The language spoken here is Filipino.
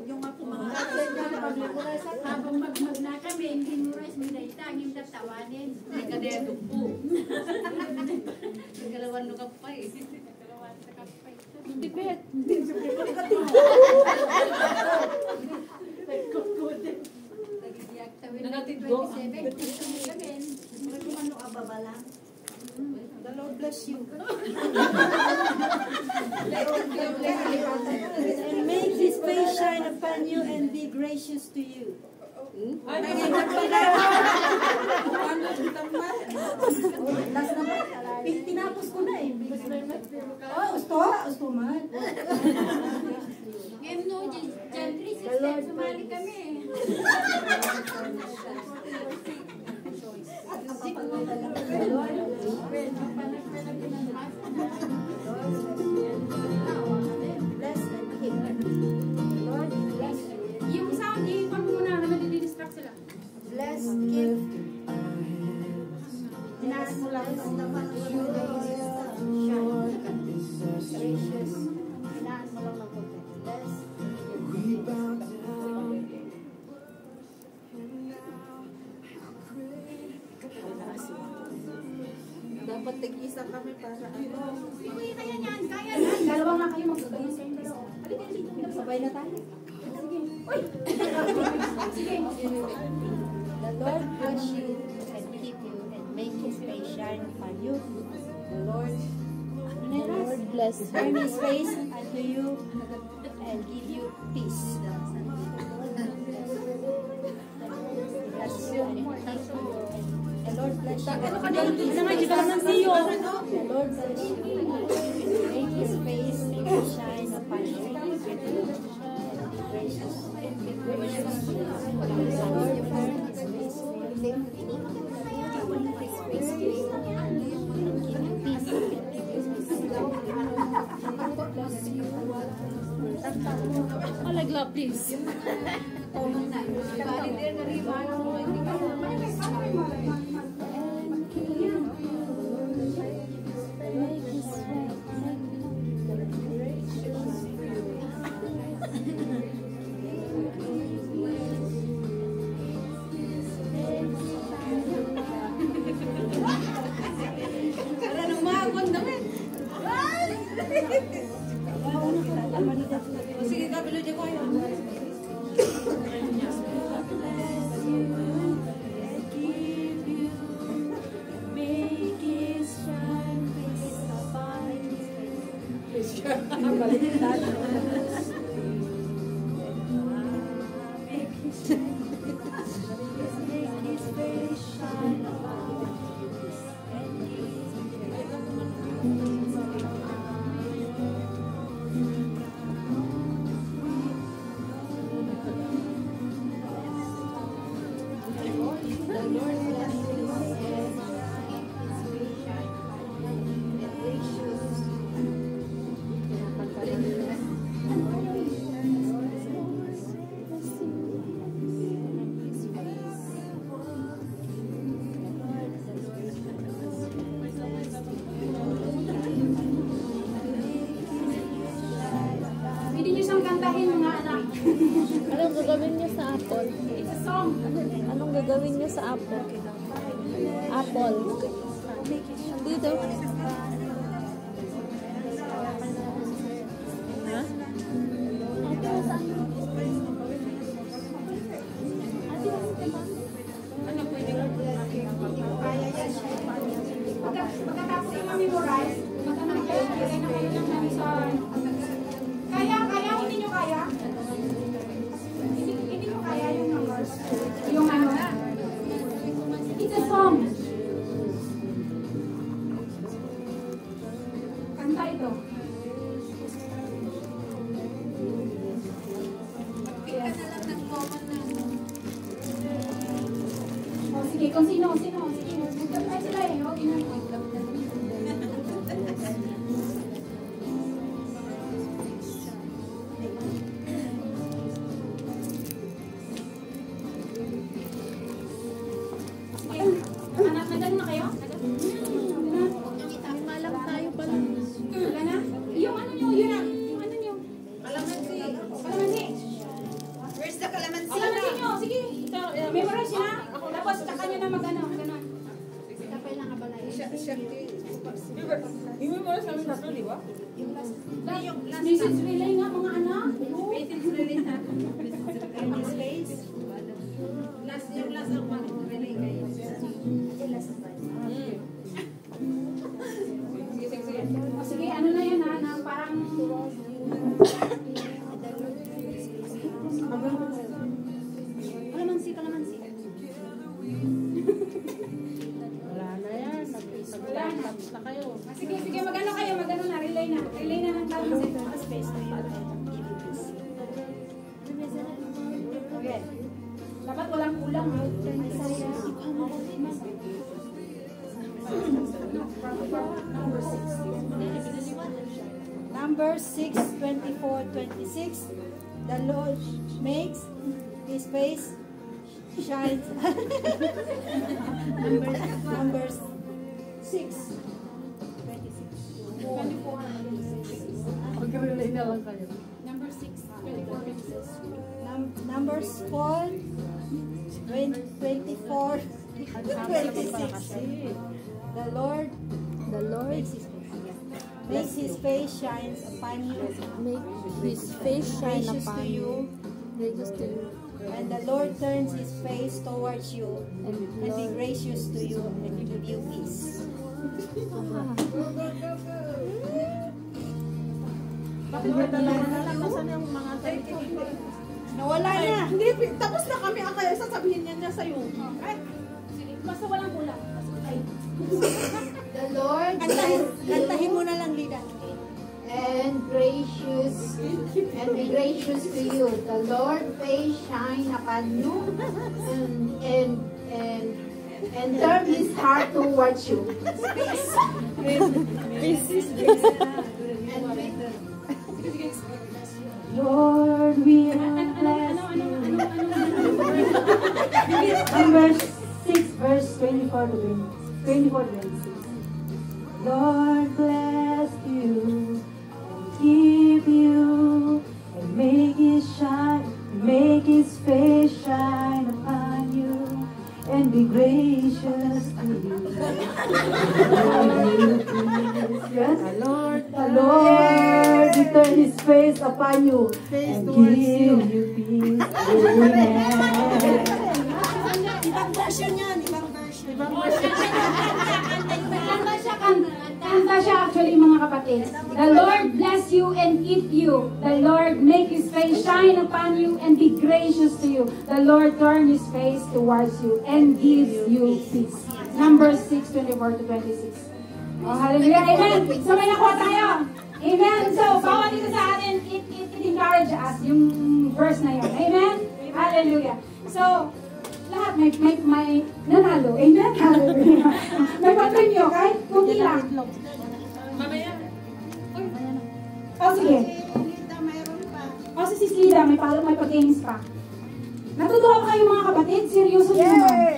Yung ako mga habang magmag na kami, hindi memorize mo na itangin tatawanin. Nagkadedo po. Nagkalawan no kapay. Nagkalawan sa kapay. Hindi bet. Nagatidgo. The Lord bless you. And make His face shine upon you and be gracious to you. Tinapos ko na eh. Gusto man. Game no, Jan 3 sumali kami. Bless and keep. Lord, bless. Yung sound, i-on muna na nadidistract sila. Bless, keep. Hinahan mo lang ang naman ng gracious. Hinahan mo lang ng konti. Bless. Dapat tig-isa kami para ano. Uy, kaya niyan, kaya yan. Dalawa nga kayo magkakayo sa inyo. Halika, halika. Sabay na tayo. Sige. Uy! Sige. The Lord bless you and keep you and make His face shine upon you. The Lord bless, turn His face unto you and give you peace. Bless you and keep you. The Lord bless you. The Lord bless you. Make His face shine upon you and be gracious. The Lord turn His face upon you. Oh, like love, please. Sige, kabilo dyan ko yun. Pwede niyo siyang kantahin mga anak. Anong gagawin niyo sa apple? It's a song. Anong gagawin niyo sa apple? Apple. Dito. Ha? Apple saan? Ano pwede ka? Pagkatapos yung memorize, magkakaroon kayo ng sa... Kaya, hindi nyo kaya? Hindi nyo kaya yung numbers? Yung ano? It's a song. Kanta ito. O sige, kung sino. Sige, magkakay sila eh. Okay na. Anak, nagano na kayo? Malang tayo pala. Wala na? Yung ano nyo, yun na. Yung ano nyo. Alam na Message relay nga mga anak. Message relay na. Turn his face. Last yung last ang mag-relay kayo. O sige, ano na yan ha, na parang... Kalamansi, kalamansi. Wala na yan. Nag-laptops na kayo. Sige, sige, magano kayo, magano na, relay na. Relay na ng tawag. Turn his face to you and give you peace. Okay. Dapat walang kulang ha. Number 6, 24, 26. The Lord makes his face shine. Number 6, 26. 24. Mag-relay na lang kayo. Number 6, 24 pieces. Numbers 4, 24, 26. The Lord The Lord makes his face shine upon you, make his face shine gracious to upon you, you, gracious to you, and the Lord turns his face towards you and and be gracious to you and give you peace. Nasaan yung mga Nawala na. Hindi, tapos na kami. Kaya sasabihin niya sa'yo. Sige, basta walang kulang. Ay. The Lord Kantahin mo na lang, Lida. and gracious and be gracious to you. The Lord face shine upon you and turn His heart towards you. Lord, we are blessed. Number 6, verse 24 to 26. Lord bless you and keep you and make his face shine upon you and be gracious to you. Yes, the Lord return his face upon you and give you peace. Amen. Ibang version yan, ibang version. Kanta siya actually mga kapatid. The Lord bless you and keep you. The Lord make His face shine upon you and be gracious to you. The Lord turn His face towards you and gives you peace. Number 6, 24 to 26. Oh, hallelujah. Amen. So may nakuha tayo. Amen. So, bawat isa sa atin, it encourage us yung verse na yun. Amen. Hallelujah. So, lahat may nanalo. Amen. Hallelujah. May pa-premyo kahit kunti lang. Mamaya. O sige. O si Sis Lida, may pag-games pa. Natutuwa ba kayo mga kapatid? Seryoso naman.